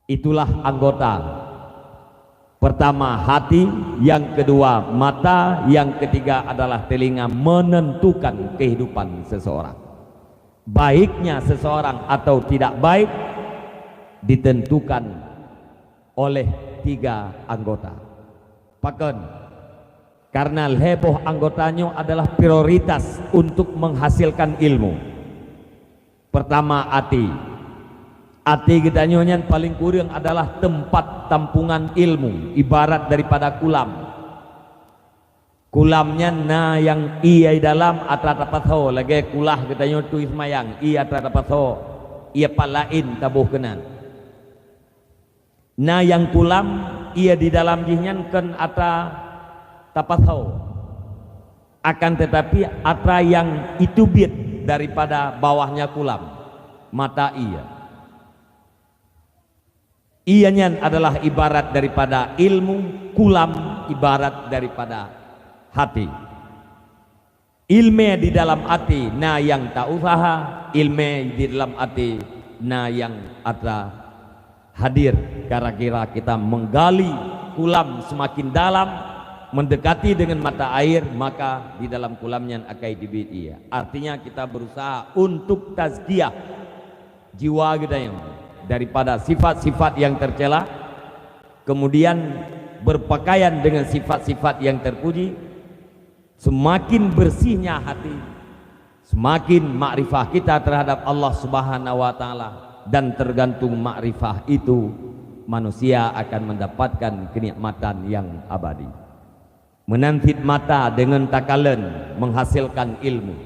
Itulah anggota. Pertama hati, yang kedua mata, yang ketiga adalah telinga, menentukan kehidupan seseorang. Baiknya seseorang atau tidak baik ditentukan oleh tiga anggota. Paken, karena leboh anggotanya adalah prioritas untuk menghasilkan ilmu. Pertama hati. Hati kita nyonya paling kurang adalah tempat tampungan ilmu, ibarat daripada kulam. Kulamnya na yang ia dalam atra tapatho lagi kulah kita nyo tuis mayang ia atra tapatho ia palain tabuh kenan. Na yang kulam ia di dalam jihnya ken atra tapatho. Akan tetapi atra yang itu bit daripada bawahnya kulam, mata ia. Ianya adalah ibarat daripada ilmu, kulam ibarat daripada hati. Ilmu di dalam hati na yang tak usaha, ilmu di dalam hati na yang ada hadir. Kira-kira kita menggali kulam semakin dalam, mendekati dengan mata air, maka di dalam kulamnya akan dibit ia. Artinya kita berusaha untuk tazkiyah jiwa kita yang daripada sifat-sifat yang tercela, kemudian berpakaian dengan sifat-sifat yang terpuji. Semakin bersihnya hati, semakin makrifah kita terhadap Allah Subhanahu wa taala, dan tergantung makrifah itu manusia akan mendapatkan kenikmatan yang abadi. Menantit mata dengan takalan menghasilkan ilmu,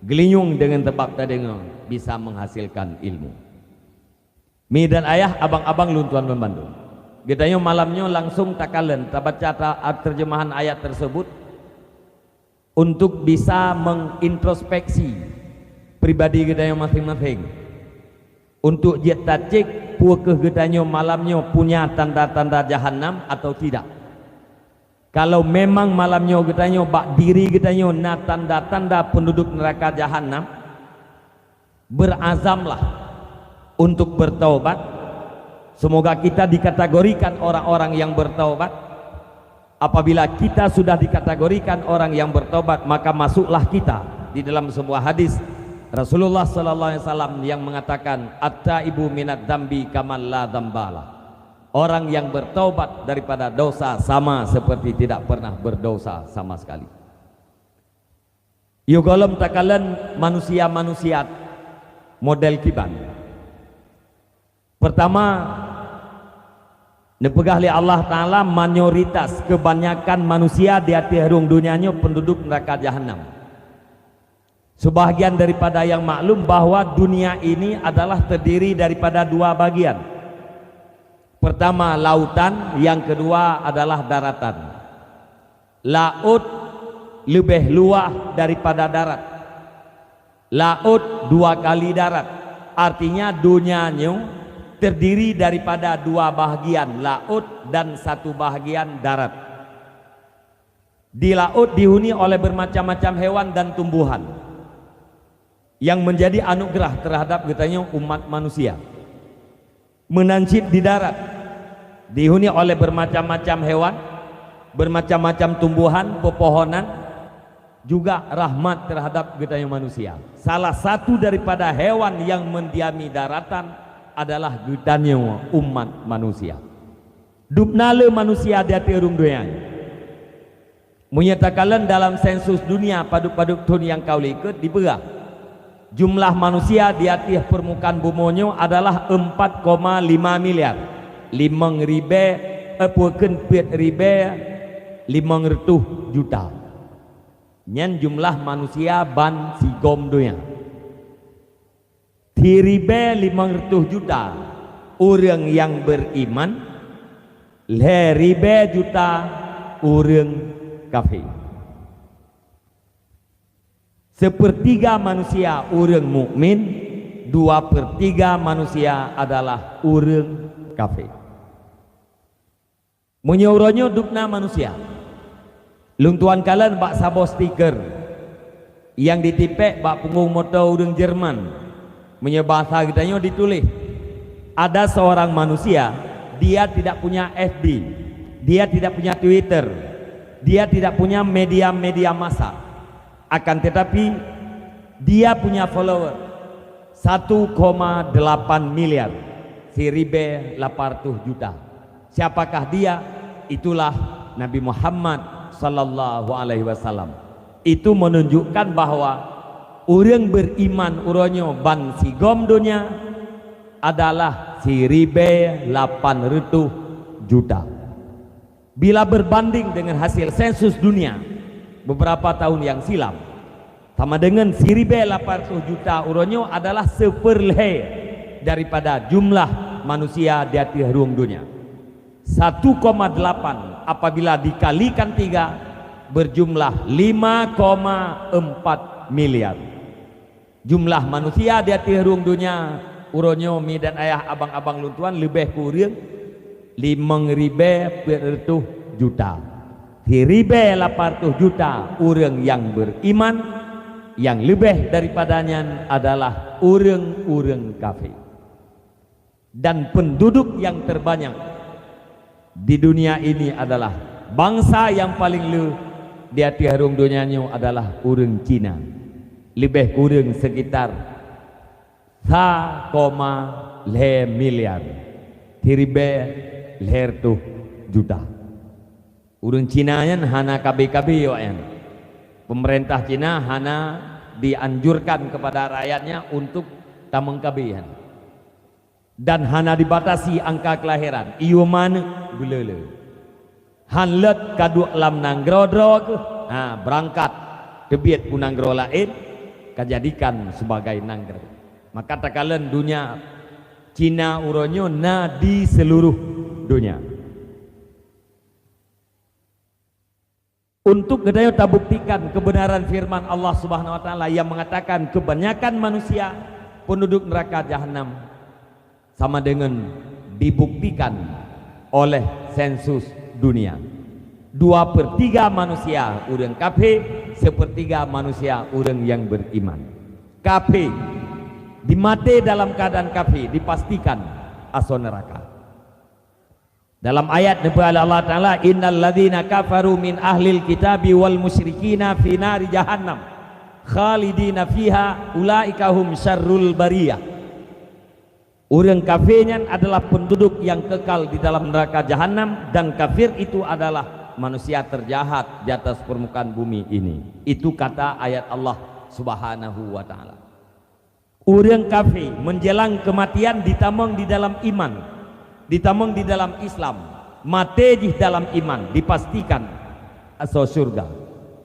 gelinyung dengan tebak tadengang bisa menghasilkan ilmu. Mi dan ayah, abang-abang luntuan membantu. Getanya malamnya langsung takalan baca terjemahan ayat tersebut untuk bisa mengintrospeksi pribadi getanya masing-masing. Untuk kita cek puakah getanya malamnya punya tanda-tanda jahanam atau tidak. Kalau memang malamnya getanya bak diri getanya na tanda-tanda penduduk neraka jahanam, berazamlah untuk bertaubat. Semoga kita dikategorikan orang-orang yang bertaubat. Apabila kita sudah dikategorikan orang yang bertaubat, maka masuklah kita di dalam sebuah hadis Rasulullah sallallahu alaihi wasallam yang mengatakan at-taibu minad dambi kaman la dambala. Orang yang bertaubat daripada dosa sama seperti tidak pernah berdosa sama sekali. Yugolom takalan manusia-manusia model kiban. Pertama, nepegah li Allah Ta'ala mayoritas kebanyakan manusia di hati harung dunianya penduduk neraka jahanam. Sebahagian daripada yang maklum bahwa dunia ini adalah terdiri daripada dua bagian. Pertama lautan, yang kedua adalah daratan. Laut lebih luas daripada darat. Laut dua kali darat. Artinya dunianya terdiri daripada dua bahagian laut dan satu bahagian darat. Di laut dihuni oleh bermacam-macam hewan dan tumbuhan yang menjadi anugerah terhadap katanya umat manusia. Menancip di darat dihuni oleh bermacam-macam hewan, bermacam-macam tumbuhan, pepohonan, juga rahmat terhadap katanya manusia. Salah satu daripada hewan yang mendiami daratan adalah gutanya umat manusia. Dupnale manusia di hati urung dunia. Menyatakan dalam sensus dunia paduk-paduk tahun yang kau lihat diberah, jumlah manusia di atas permukaan bumonyo adalah 4,5 miliar. 5.500 juta. Nyan jumlah manusia ban sigom dunia. 3.500 juta orang yang beriman, 5 juta orang kafir. Sepertiga manusia orang mukmin, 2/3 manusia adalah orang kafir. Menyuruhnya dupna manusia. Luntuan kalian bak sabo stiker yang ditipek bak punggung motor orang Jerman. Menyebahasa kitanya ditulis ada seorang manusia, dia tidak punya FB, dia tidak punya Twitter, dia tidak punya media-media massa, akan tetapi dia punya follower 1,8 miliar, 1.800 juta. Siapakah dia? Itulah Nabi Muhammad sallallahu alaihi wasallam. Itu menunjukkan bahwa orang beriman uronyo ban sigom dunia adalah 1.800 juta. Bila berbanding dengan hasil sensus dunia beberapa tahun yang silam, sama dengan 1.800 juta uronyo adalah seperleh daripada jumlah manusia di atas ruang dunia. 1,8 apabila dikalikan 3 berjumlah 5,4 miliar. Jumlah manusia di atas ruang dunia uronyo mi dan ayah abang-abang luntuan lebih kurang 5.400 juta. 1.800 juta orang yang beriman, yang lebih daripadanya adalah orang-orang kafir. Dan penduduk yang terbanyak di dunia ini adalah bangsa yang paling di atas ruang dunianya adalah orang Cina. Lebih kurang sekitar 1,5 miliar, 1.800 juta. Orang Cina yang hana KB yang pemerintah Cina hana dianjurkan kepada rakyatnya untuk tameng KB dan hana dibatasi angka kelahiran. Iyo mana belele hanlet kadu lam nanggrodro ke berangkat tebiat ku nanggro lain kajadikan sebagai nanggro. Maka takalan dunia Cina uronyo na di seluruh dunia. Untuk gedaya tak buktikan kebenaran firman Allah Subhanahu wa taala yang mengatakan kebanyakan manusia penduduk neraka jahanam, sama dengan dibuktikan oleh sensus dunia. 2/3 manusia orang kafir, 1/3 manusia orang yang beriman. Kafir dimati dalam keadaan kafir dipastikan asal neraka. Dalam ayat Nabi Allah Ta'ala, innal ladzina kafaru min ahlil kitabi wal musyrikina fi nari jahannam khalidina fiha ulaika hum syarrul bariyah. Orang kafirnya adalah penduduk yang kekal di dalam neraka jahanam, dan kafir itu adalah manusia terjahat di atas permukaan bumi ini. Itu kata ayat Allah Subhanahu wa Ta'ala. Orang kafir menjelang kematian ditamang di dalam iman, ditamang di dalam Islam, mati di dalam iman, dipastikan asal surga.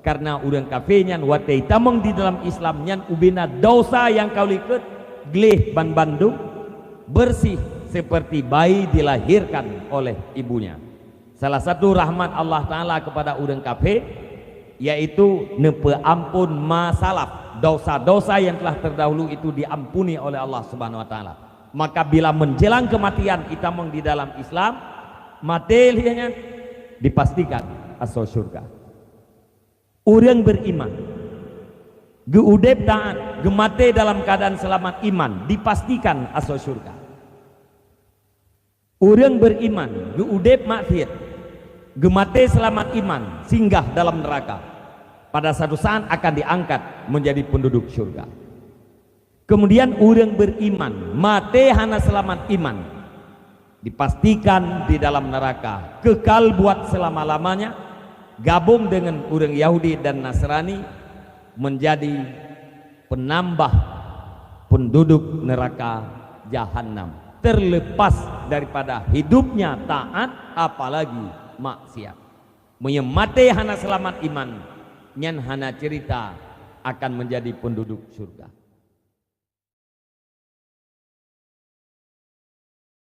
Karena orang kafirnya wate tamang di dalam Islam nyan ubina dosa yang kau likut gleh ban bandung bersih seperti bayi dilahirkan oleh ibunya. Salah satu rahmat Allah Ta'ala kepada orang kafir yaitu nepe ampun masalaf, dosa-dosa yang telah terdahulu itu diampuni oleh Allah Subhanahu wa Ta'ala. Maka bila menjelang kematian kita di dalam Islam, materinya dipastikan asal surga. Orang beriman geudep taat, gemate dalam keadaan selamat iman, dipastikan asal surga. Orang beriman geudep maksiat, gemate selamat iman, singgah dalam neraka. Pada satu saat akan diangkat menjadi penduduk surga. Kemudian orang beriman mate hana selamat iman, dipastikan di dalam neraka, kekal buat selama-lamanya, gabung dengan orang Yahudi dan Nasrani menjadi penambah penduduk neraka jahanam, terlepas daripada hidupnya taat apalagi maksiat. Menyemate hana selamat iman nyan hana cerita akan menjadi penduduk surga.